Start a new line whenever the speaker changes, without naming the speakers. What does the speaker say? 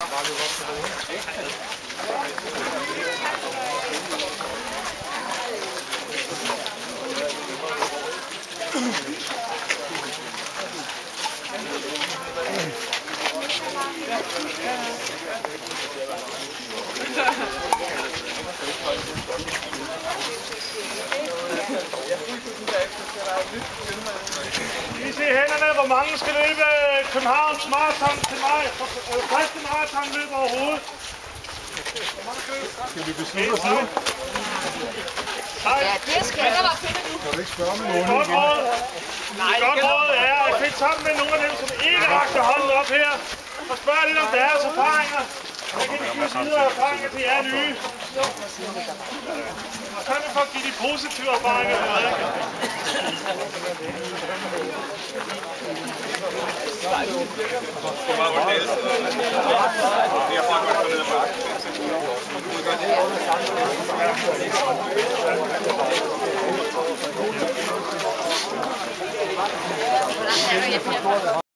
I se hænderne, hvor mange skal løbe Københavns Marathon til mig. Første marathonløb overhovedet.
Skal vi beslutte os nu?
Ja, det skal jeg.
Kan du ikke spørge med nogen
Godt råd. Godt råd er at finde sammen med nogle af dem, som ikke rakte hånden op her, og spørge lidt om deres erfaringer. Jeg kan ikke give videre erfaringer til jer nye. Og så er det for at give de positive erfaringer med.
Ja,